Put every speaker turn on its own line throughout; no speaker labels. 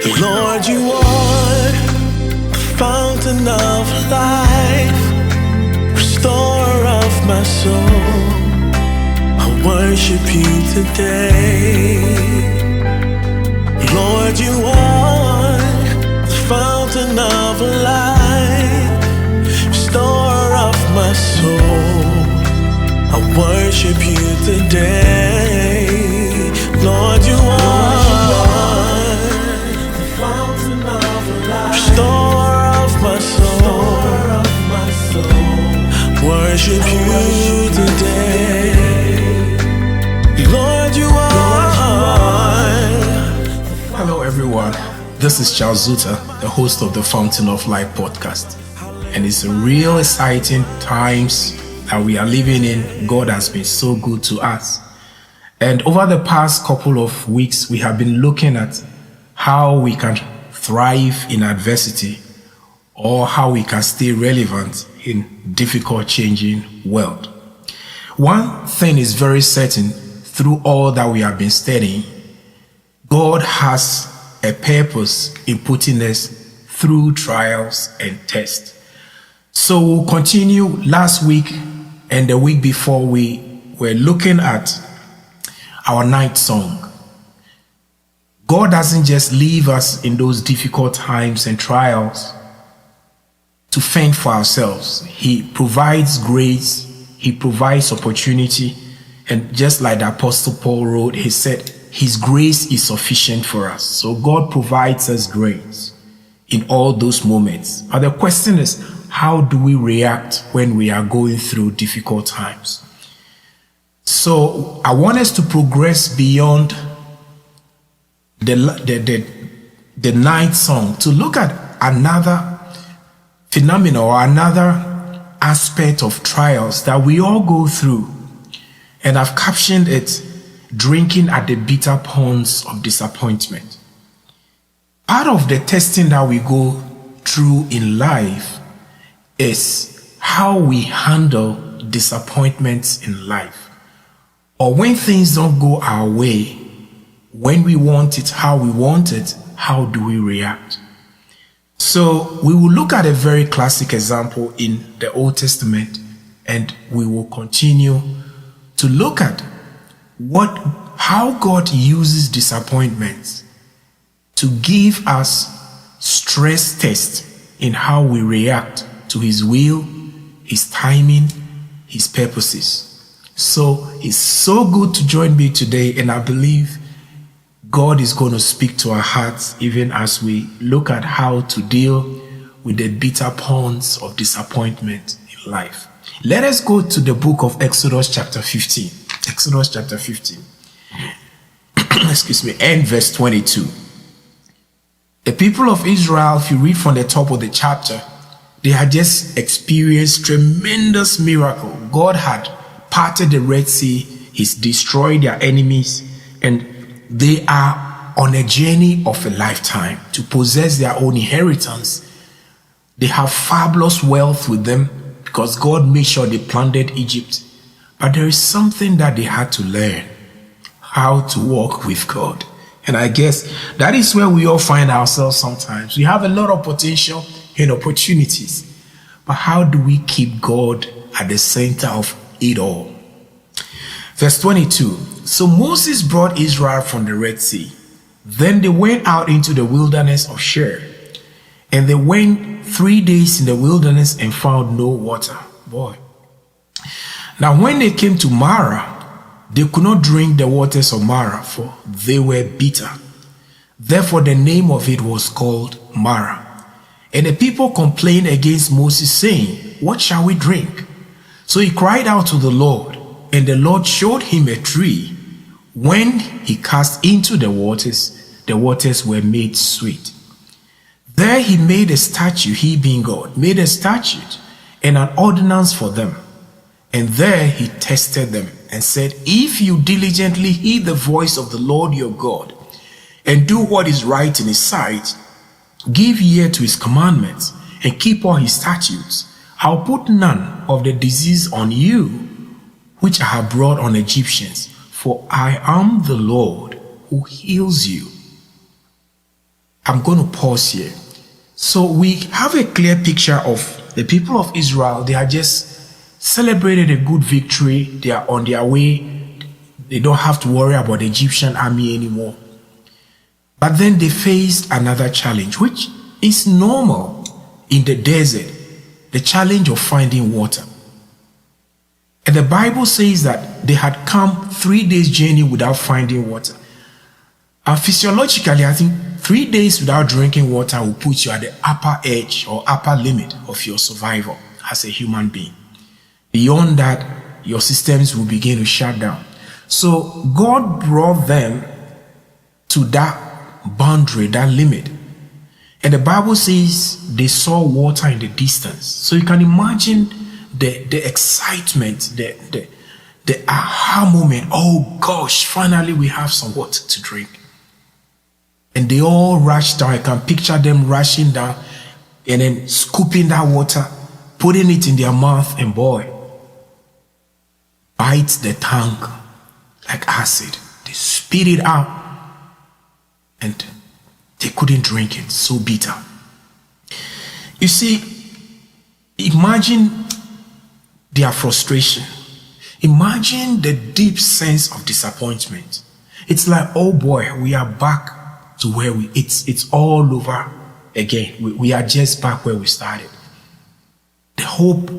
Lord, you are the fountain of life, restorer of my soul. I worship you today. Lord, you are the fountain of life, restorer of my soul. I worship you today. Lord, you are the fountain of life, restorer of my soul. Worship you today. Lord, you are.
Hello everyone, this is Charles Zuta, the host of the Fountain of Life podcast. And it's a real exciting times that we are living in. God has been so good to us. And over the past couple of weeks, we have been looking at how we can thrive in adversity or how we can stay relevant in difficult changing world. One thing is very certain through all that we have been studying, God has a purpose in putting us through trials and tests. So we'll continue. Last week and the week before, we were looking at our night song. God doesn't just leave us in those difficult times and trials to fend for ourselves. He provides grace, He provides opportunity, and just like the Apostle Paul wrote, he said, His grace is sufficient for us. So God provides us grace in all those moments. But the question is, how do we react when we are going through difficult times? So I want us to progress beyond the night song to look at another phenomenon or another aspect of trials that we all go through. And I've captioned it, drinking at the bitter ponds of disappointment. Part of the testing that we go through in life is how we handle disappointments in life. Or when things don't go our way, when we want it, how we want it, how do we react? So we will look at a very classic example in the Old Testament, and we will continue to look at how God uses disappointments to give us stress tests in how we react to His will, His timing, His purposes. So it's so good to join me today, and I believe God is going to speak to our hearts even as we look at how to deal with the bitter ponds of disappointment in life. Let us go to the book of Exodus chapter 15. Exodus chapter 15. Excuse me, and verse 22. The people of Israel, if you read from the top of the chapter, they had just experienced tremendous miracle. God had parted the Red Sea, He's destroyed their enemies, and they are on a journey of a lifetime to possess their own inheritance. They have fabulous wealth with them because God made sure they plundered Egypt. But there is something that they had to learn, how to walk with God. And I guess that is where we all find ourselves sometimes. We have a lot of potential and opportunities, but how do we keep God at the center of it all? Verse 22. So Moses brought Israel from the Red Sea. Then they went out into the wilderness of Shur. And they went 3 days in the wilderness and found no water. Boy. Now when they came to Marah, they could not drink the waters of Marah, for they were bitter. Therefore the name of it was called Marah. And the people complained against Moses, saying, What shall we drink? So he cried out to the Lord, and the Lord showed him a tree. When he cast into the waters were made sweet. There he made a statue, he being God, made a statute and an ordinance for them. And there he tested them and said, If you diligently heed the voice of the Lord your God, and do what is right in his sight, give ear to his commandments, and keep all his statutes, I'll put none of the disease on you, which I have brought on Egyptians, for I am the Lord who heals you. I'm going to pause here. So we have a clear picture of the people of Israel. They are just celebrated a good victory. They are on their way. They don't have to worry about the Egyptian army anymore. But then they faced another challenge, which is normal in the desert, the challenge of finding water. And the Bible says that they had come 3 days journey without finding water. And physiologically, I think 3 days without drinking water will put you at the upper edge or upper limit of your survival as a human being. Beyond that, your systems will begin to shut down. So God brought them to that boundary, that limit. And the Bible says they saw water in the distance. So you can imagine the excitement, the aha moment. Oh gosh, finally we have some water to drink. And they all rushed down. I can picture them rushing down and then scooping that water, putting it in their mouth, and boy, bites the tongue like acid. They spit it out and they couldn't drink it, so bitter. You see, imagine their frustration. Imagine the deep sense of disappointment. It's like, oh boy, we are back to where it's all over again. We are just back where we started. The hope,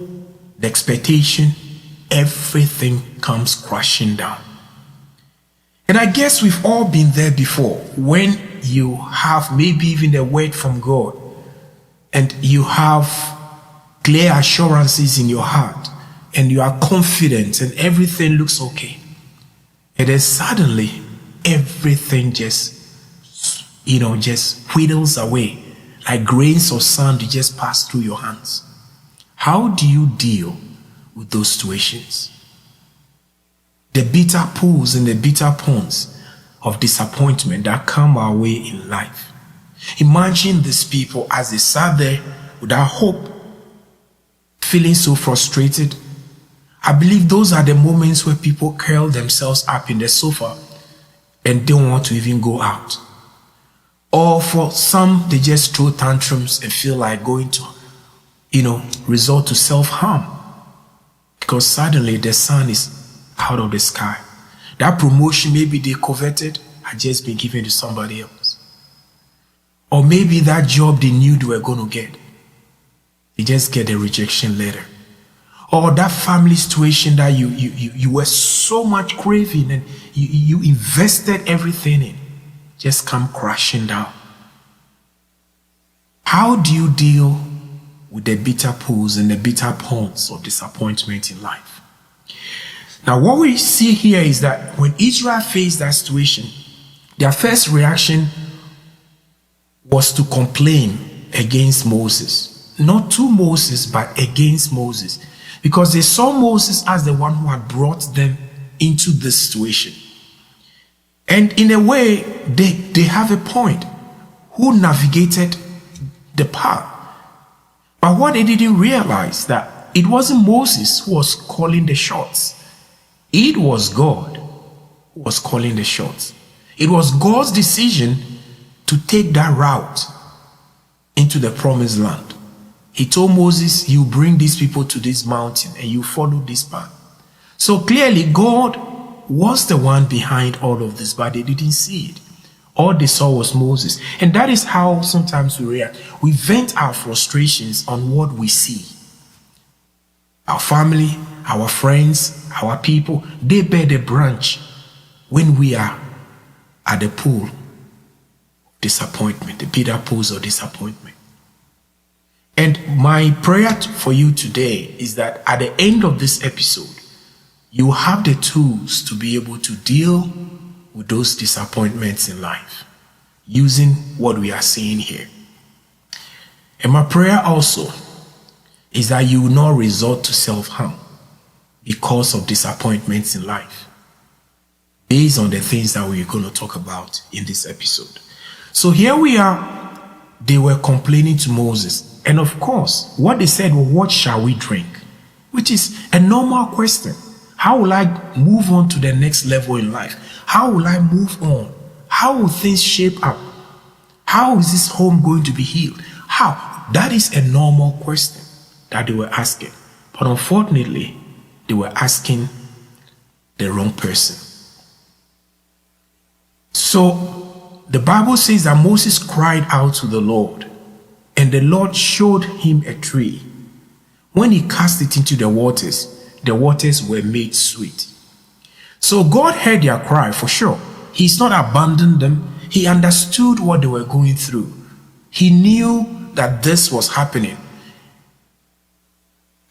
the expectation, everything comes crashing down. And I guess we've all been there before, when you have maybe even a word from God and you have clear assurances in your heart and you are confident and everything looks okay. And then suddenly everything just whittles away like grains of sand. They just pass through your hands. How do you deal with those situations? The bitter pools and the bitter ponds of disappointment that come our way in life. Imagine these people as they sat there without hope, feeling so frustrated. I believe those are the moments where people curl themselves up in the sofa and don't want to even go out. Or for some, they just throw tantrums and feel like going to, resort to self-harm. Because suddenly the sun is out of the sky. That promotion maybe they coveted had just been given to somebody else. Or maybe that job they knew they were going to get, they just get a rejection letter. Or that family situation that you were so much craving and you invested everything in, just come crashing down. How do you deal with the bitter pools and the bitter ponds of disappointment in life? Now, what we see here is that when Israel faced that situation, their first reaction was to complain against Moses. Not to Moses, but against Moses. Because they saw Moses as the one who had brought them into this situation. And in a way, they have a point. Who navigated the path? But what they didn't realize, that it wasn't Moses who was calling the shots. It was God who was calling the shots. It was God's decision to take that route into the promised land. He told Moses, you bring these people to this mountain and you follow this path. So clearly God was the one behind all of this, but they didn't see it. All they saw was Moses. And that is how sometimes we react. We vent our frustrations on what we see. Our family, our friends, our people, they bear the branch when we are at the pool of disappointment, the bitter pools of disappointment. And my prayer for you today is that at the end of this episode, you have the tools to be able to deal with those disappointments in life using what we are seeing here. And my prayer also is that you will not resort to self-harm because of disappointments in life, based on the things that we're going to talk about in this episode. So here we are. They were complaining to Moses. And of course, what they said was, what shall we drink? Which is a normal question. How will I move on to the next level in life? How will I move on? How will things shape up? How is this home going to be healed? How? That is a normal question that they were asking. But unfortunately, they were asking the wrong person. So the Bible says that Moses cried out to the Lord, and the Lord showed him a tree. When he cast it into the waters were made sweet. So God heard their cry for sure. He's not abandoned them. He understood what they were going through. He knew that this was happening.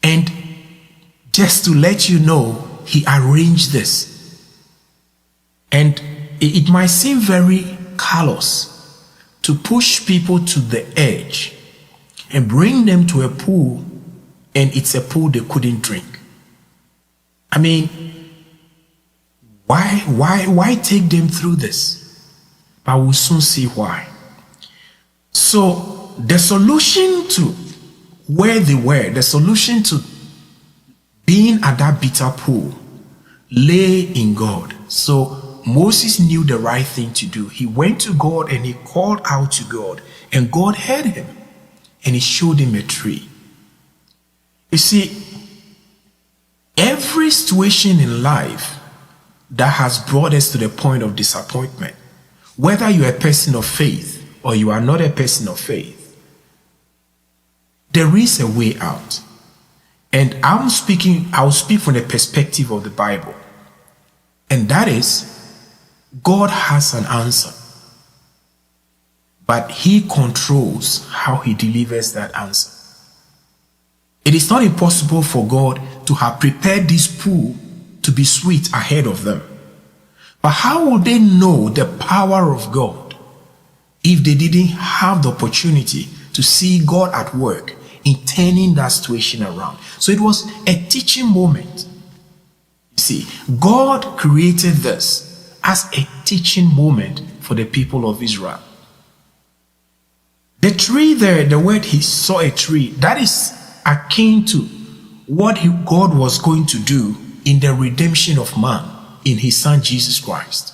And just to let you know, he arranged this. And it might seem very callous to push people to the edge and bring them to a pool, and it's a pool they couldn't drink. I mean, why take them through this? But we'll soon see why. So the solution to where they were, the solution to being at that bitter pool lay in God. So Moses knew the right thing to do. He went to God and he called out to God, and God heard him and he showed him a tree. You see, every situation in life that has brought us to the point of disappointment, whether you are a person of faith or you are not a person of faith, there is a way out. And I'll speak from the perspective of the Bible. And that is, God has an answer. But he controls how he delivers that answer. It is not impossible for God to have prepared this pool to be sweet ahead of them. But how would they know the power of God if they didn't have the opportunity to see God at work in turning that situation around? So it was a teaching moment. You see, God created this as a teaching moment for the people of Israel. The tree there, the word he saw a tree, that is akin to what God was going to do in the redemption of man in his son Jesus Christ.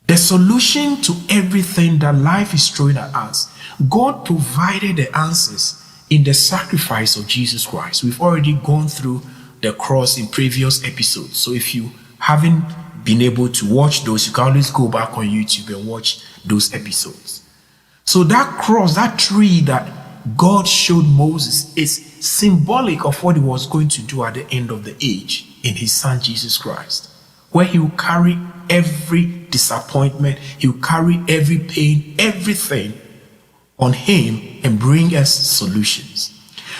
The solution to everything that life is throwing at us, God provided the answers in the sacrifice of Jesus Christ. We've already gone through the cross in previous episodes. So if you haven't been able to watch those, you can always go back on YouTube and watch those episodes. So that cross, that tree that God showed Moses is symbolic of what he was going to do at the end of the age in his son Jesus Christ, where he will carry every disappointment, he will carry every pain, everything on him and bring us solutions.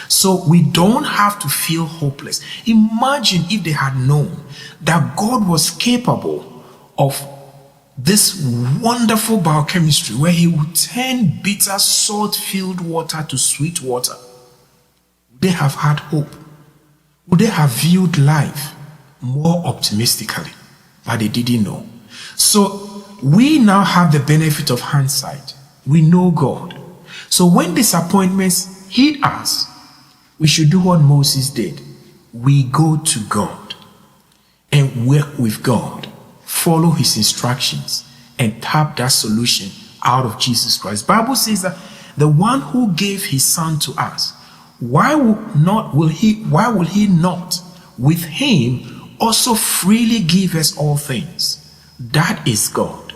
So we don't have to feel hopeless. Imagine if they had known that God was capable of this wonderful biochemistry where he would turn bitter, salt-filled water to sweet water. Would they have had hope? Would they have viewed life more optimistically? But they didn't know. So we now have the benefit of hindsight. We know God. So when disappointments hit us, we should do what Moses did. We go to God and work with God, follow his instructions, and tap that solution out of Jesus Christ. The Bible says that the one who gave his son to us, why will he not with him also freely give us all things? That is God.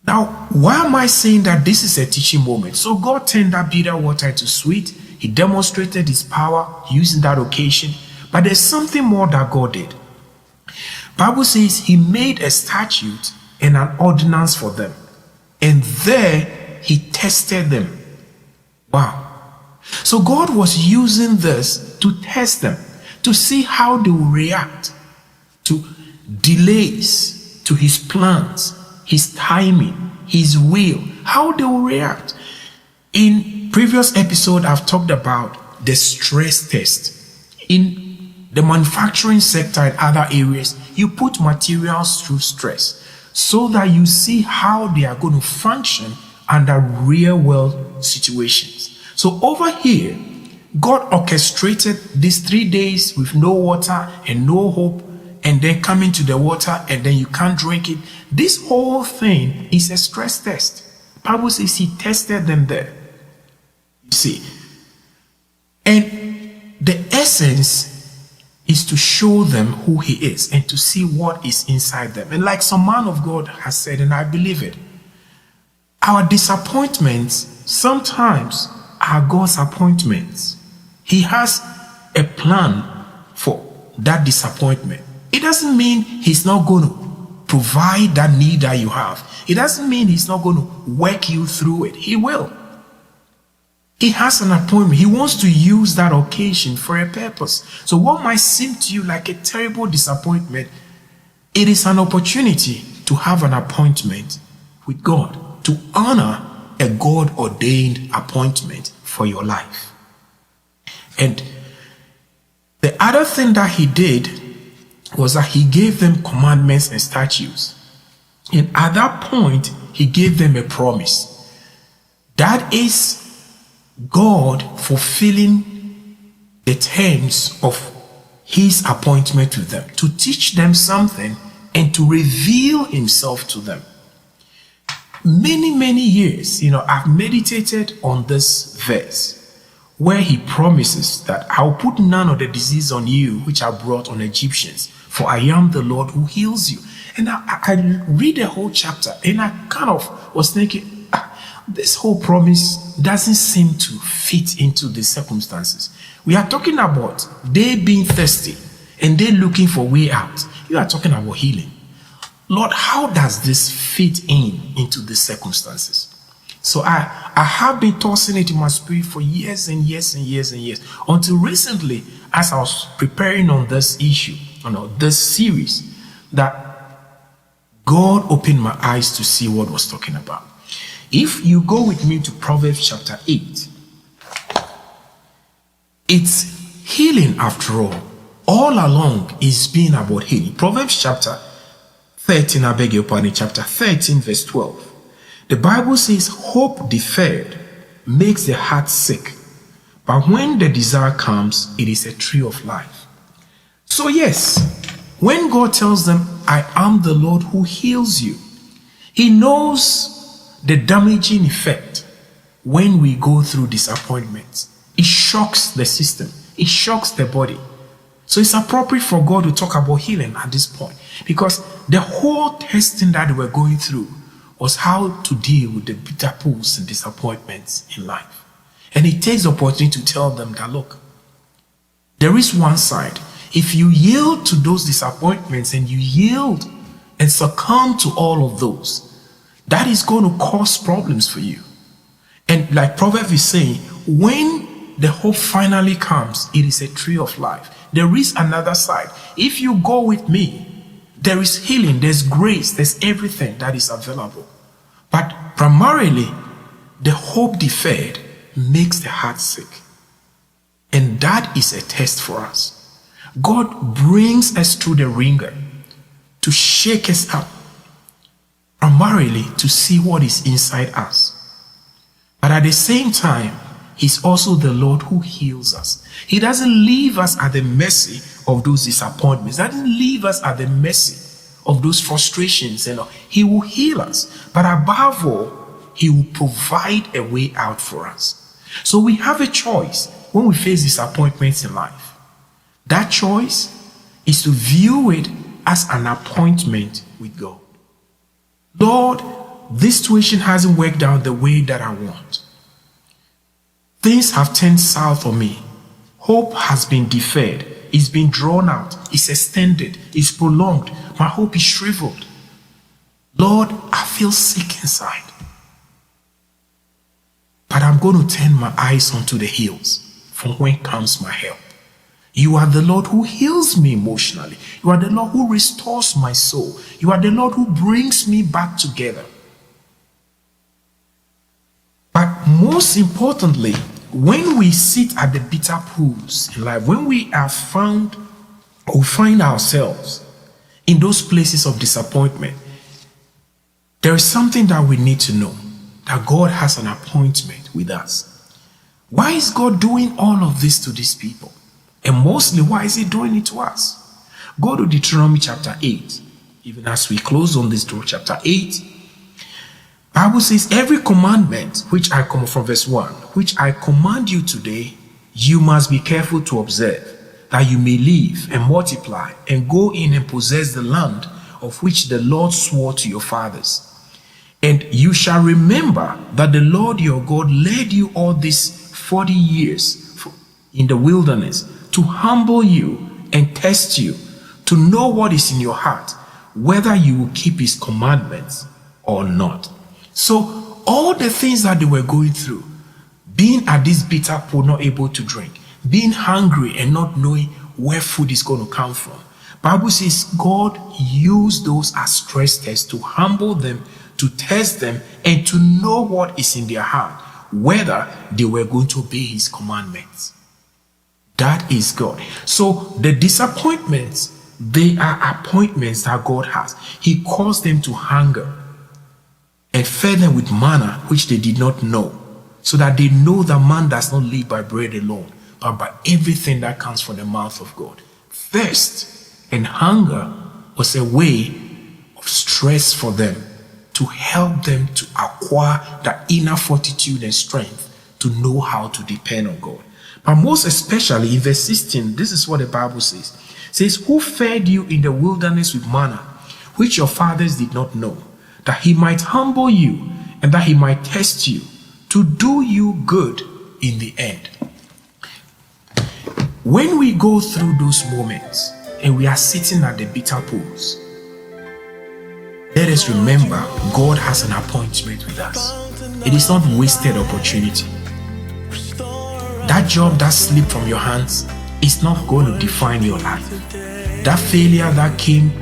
Now, why am I saying that this is a teaching moment? So God turned that bitter water into sweet. He demonstrated his power using that occasion. But there's something more that God did. Bible says he made a statute and an ordinance for them. And there he tested them. Wow. So God was using this to test them, to see how they will react to delays, to his plans, his timing, his will, how they will react. In previous episode, I've talked about the stress test. In the manufacturing sector and other areas, you put materials through stress so that you see how they are going to function under real world situations. So over here, God orchestrated these 3 days with no water and no hope, and then coming to the water and then you can't drink it. This whole thing is a stress test. Bible says he tested them there. You see. And the essence is to show them who he is and to see what is inside them. And like some man of God has said, and I believe it, our disappointments sometimes are God's appointments. He has a plan for that disappointment. It doesn't mean he's not going to provide that need that you have. It doesn't mean he's not going to work you through it. He will. He has an appointment. He wants to use that occasion for a purpose. So what might seem to you like a terrible disappointment, it is an opportunity to have an appointment with God, to honor a God-ordained appointment for your life. And the other thing that he did was that he gave them commandments and statutes. And at that point, he gave them a promise. That is God fulfilling the terms of his appointment with them, to teach them something and to reveal himself to them. Many years, I've meditated on this verse where he promises that I'll put none of the disease on you which I brought on Egyptians, for I am the Lord who heals you. And I read the whole chapter and I kind of was thinking, this whole promise doesn't seem to fit into the circumstances. We are talking about they being thirsty and they looking for a way out. You are talking about healing. Lord, how does this fit into the circumstances? So I have been tossing it in my spirit for years and years and years and years, until recently, as I was preparing on this issue, this series, that God opened my eyes to see what I was talking about. If you go with me to Proverbs chapter 8, it's healing after all. All along it's been about healing. Proverbs chapter 13, I beg your pardon, chapter 13 verse 12. The Bible says, hope deferred makes the heart sick, but when the desire comes, it is a tree of life. So yes, when God tells them, I am the Lord who heals you, he knows the damaging effect when we go through disappointments. It shocks the system. It shocks the body. So it's appropriate for God to talk about healing at this point, because the whole testing that we're going through was how to deal with the bitter pulls and disappointments in life. And it takes the opportunity to tell them that, look, there is one side. If you yield to those disappointments and you yield and succumb to all of those, that is going to cause problems for you. And like Proverbs is saying, when the hope finally comes, it is a tree of life. There is another side. If you go with me, there is healing, there's grace, there's everything that is available. But primarily, the hope deferred makes the heart sick. And that is a test for us. God brings us through the ringer to shake us up, primarily to see what is inside us. But at the same time, he's also the Lord who heals us. He doesn't leave us at the mercy of those disappointments. He doesn't leave us at the mercy of those frustrations. He will heal us. But above all, he will provide a way out for us. So we have a choice when we face disappointments in life. That choice is to view it as an appointment with God. Lord, this situation hasn't worked out the way that I want. Things have turned south for me. Hope has been deferred. It's been drawn out. It's extended. It's prolonged. My hope is shriveled. Lord, I feel sick inside. But I'm going to turn my eyes onto the hills. From whence comes my help? You are the Lord who heals me emotionally. You are the Lord who restores my soul. You are the Lord who brings me back together. But most importantly, when we sit at the bitter pools in life, when we are found or find ourselves in those places of disappointment, there is something that we need to know, that God has an appointment with us. Why is God doing all of this to these people? And mostly, why is he doing it to us? Go to Deuteronomy chapter 8. Even as we close on this door, chapter 8, Bible says, every commandment which I come from verse 1, which I command you today, you must be careful to observe, that you may live and multiply and go in and possess the land of which the Lord swore to your fathers. And you shall remember that the Lord your God led you all these 40 years in the wilderness to humble you and test you, to know what is in your heart, whether you will keep his commandments or not. So all the things that they were going through, being at this bitter pool, not able to drink, being hungry and not knowing where food is going to come from, Bible says God used those as stress tests to humble them, to test them, and to know what is in their heart, whether they were going to obey his commandments. That is God. So the disappointments, they are appointments that God has. He caused them to hunger and fed them with manna which they did not know, so that they know that man does not live by bread alone, but by everything that comes from the mouth of God. Thirst and hunger was a way of stress for them, to help them to acquire that inner fortitude and strength to know how to depend on God. But most especially in verse 16, this is what the Bible says. It says, who fed you in the wilderness with manna, which your fathers did not know, that he might humble you and that he might test you, to do you good in the end. When we go through those moments and we are sitting at the bitter pools, let us remember God has an appointment with us. It is not wasted opportunity. That job that slipped from your hands is not going to define your life. That failure that came,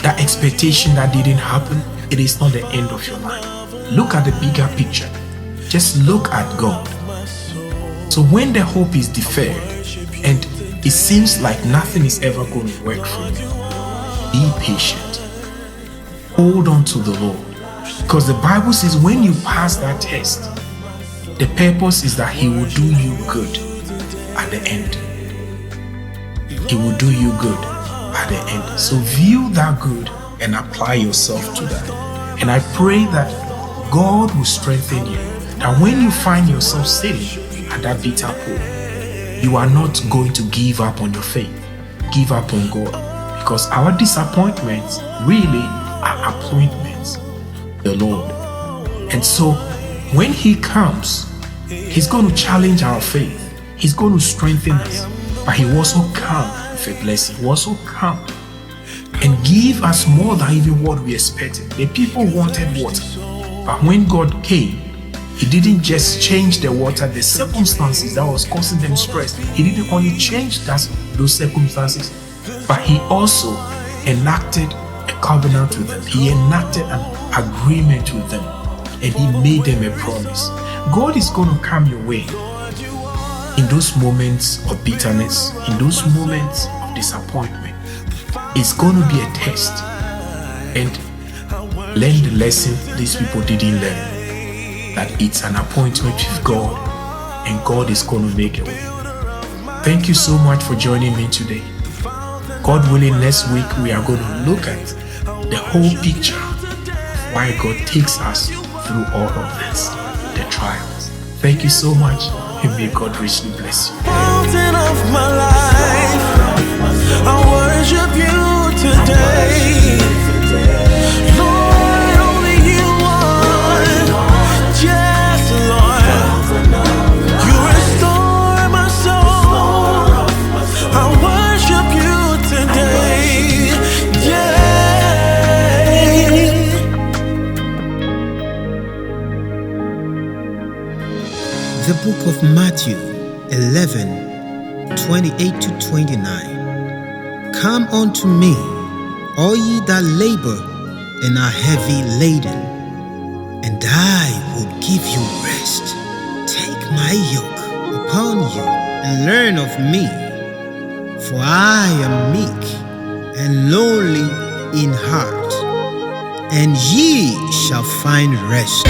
that expectation that didn't happen, it is not the end of your life. Look at the bigger picture. Just look at God. So when the hope is deferred and it seems like nothing is ever going to work for you, be patient. Hold on to the Lord, because the Bible says when you pass that test, the purpose is that he will do you good at the end. He will do you good at the end. So view that good and apply yourself to that. And I pray that God will strengthen you, that when you find yourself sitting at that bitter pool, you are not going to give up on your faith, give up on God, because our disappointments really are appointments, the Lord. And so when he comes, he's going to challenge our faith, he's going to strengthen us, but he will also come with a blessing. He will also come and give us more than even what we expected. The people wanted water, but when God came, he didn't just change the water, the circumstances that was causing them stress. He didn't only change those circumstances, but he also enacted a covenant with them. He enacted an agreement with them, and he made them a promise. God is going to come your way in those moments of bitterness, in those moments of disappointment. It's going to be a test, and learn the lesson these people didn't learn, that it's an appointment with God, and God is going to make a way. Thank you so much for joining me today. God willing, next week we are going to look at the whole picture of why God takes us through all of this, the trials. Thank you so much, and may God richly bless you.
Mountain of my life, I worship you today. Lord, only you are. Yes, Lord, you restore my soul. I worship you today. Yeah.
The book of Matthew 11, 28 to 29. Come unto me, all ye that labor and are heavy laden, and I will give you rest. Take my yoke upon you and learn of me, for I am meek and lowly in heart, and ye shall find rest